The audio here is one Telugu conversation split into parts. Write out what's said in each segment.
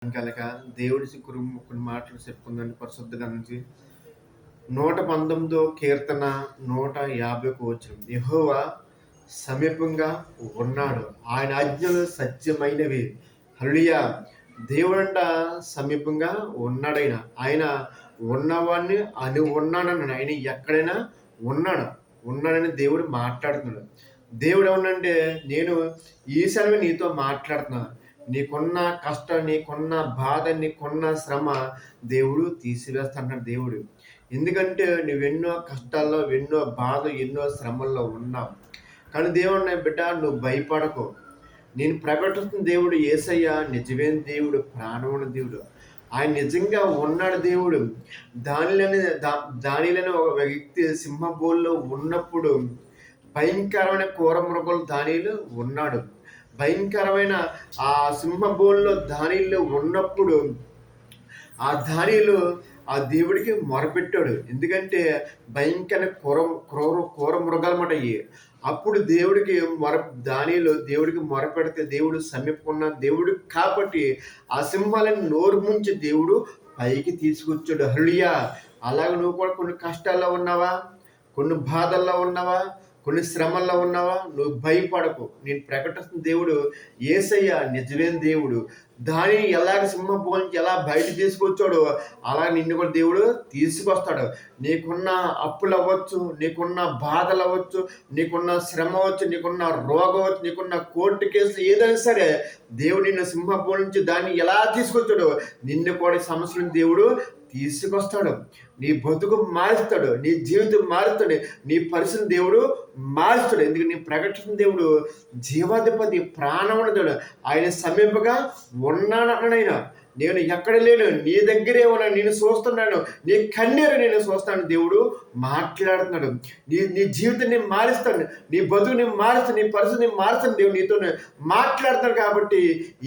కనుక దేవుడి కొన్ని మాటలు చెప్పుకుందండి పరిశుద్ధ గ్రంథం నుంచి 119 కీర్తన 150 వచనం. యెహోవా సమీపంగా ఉన్నాడు, ఆయన ఆజ్ఞలు సత్యమైనవి. హల్లెలూయా. దేవుడంట సమీపంగా ఉన్నాడైన ఆయన ఉన్నవాడిని అని ఉన్నాడని ఆయన ఎక్కడైనా ఉన్నాడని దేవుడు మాట్లాడుతున్నాడు. దేవుడు ఏమన్నంటే, నేను ఈ సెలవు నీతో మాట్లాడుతున్నా. నీకున్న కష్టం, నీకున్న బాధ, నీకున్న శ్రమ దేవుడు తీసివేస్తాడు దేవుడు. ఎందుకంటే నువ్వెన్నో కష్టాల్లో, ఎన్నో బాధ, ఎన్నో శ్రమల్లో ఉన్నావు. కానీ దేవుడు, బిడ్డ నువ్వు భయపడకు. నేను ప్రకటిస్తున్న దేవుడు యేసయ్య నిజమైన దేవుడు, ప్రాణమున్న దేవుడు. ఆయన నిజంగా ఉన్నాడు దేవుడు. దానిలోని ఒక వ్యక్తి సింహబోల్లో ఉన్నప్పుడు భయంకరమైన క్రూర మృగాలు దానిలో ఉన్నాడు. భయంకరమైన ఆ సింహబోల్లో దానిలో ఉన్నప్పుడు ఆ దానిలో ఆ దేవుడికి మొరపెట్టాడు. ఎందుకంటే భయంకర క్రూర మృగాలు మాట అయ్యి. అప్పుడు దేవుడికి దేవుడికి మొరపెడితే దేవుడు సమీపకున్న దేవుడు కాబట్టి ఆ సింహాలను నోరు ముంచి దేవుడు పైకి తీసుకొచ్చాడు. హల్లెలూయా. అలాగే నువ్వు కూడా కొన్ని కష్టాల్లో ఉన్నావా, కొన్ని బాధల్లో ఉన్నావా, కొన్ని శ్రమల్లో ఉన్నావా, నువ్వు భయపడకు. నేను ప్రకటిస్తున్న దేవుడు యేసయ్య నిజమైన దేవుడు. దానిని ఎలాగ సింహపు నుంచి ఎలా బయట తీసుకొచ్చాడో అలా నిన్ను కూడా దేవుడు తీసుకొస్తాడు. నీకున్న అప్పులు అవ్వచ్చు, నీకున్న బాధలు అవ్వచ్చు, నీకున్న శ్రమ అవ్వచ్చు, నీకున్న రోగం అవ్వచ్చు, నీకున్న కోర్టు కేసులు ఏదైనా సరే దేవుడు నిన్ను సింహపు నుంచి దాన్ని ఎలా తీసుకొచ్చాడో నిన్ను కూడా సమస్యలను దేవుడు తీసుకొస్తాడు. నీ బతుకు మారుస్తాడు, నీ జీవితం మారుస్తాడు, నీ పరిస్థితిని దేవుడు మారుస్తాడు. ఎందుకంటే నీ ప్రకటన దేవుడు జీవాధిపతి, ప్రాణమున్న దేవుడు. ఆయన సమీపంగా ఉన్నానైనా నేను ఎక్కడ లేను, నీ దగ్గరే ఉన్నాను, నేను చూస్తున్నాను, నీ కన్నీరు నేను చూస్తాను. దేవుడు మాట్లాడుతున్నాడు. నీ జీవితాన్ని మారుస్తాడు, నీ బతుకుని మారుస్తాడు, నీ పరిస్థితిని మారుస్తాడు. దేవుడు నీతో మాట్లాడుతాడు. కాబట్టి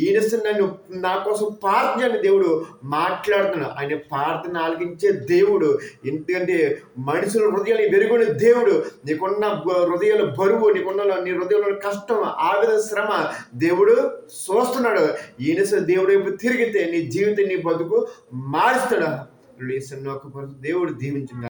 ఈయన నన్ను నా కోసం ప్రార్థన దేవుడు మాట్లాడుతున్నాడు. ఆయన ప్రార్థన ఆలకించే దేవుడు. ఎందుకంటే మనుషుల హృదయాలు వెరుగుని దేవుడు. నీకున్న హృదయాల బరువు, నీ హృదయంలో కష్టం, ఆవేదన, శ్రమ దేవుడు చూస్తున్నాడు. ఈయన దేవుడు వైపు తిరిగితే నీ జీవితం, నీ బతుకు మారుస్తాడు. దేవుడు దీవించింది.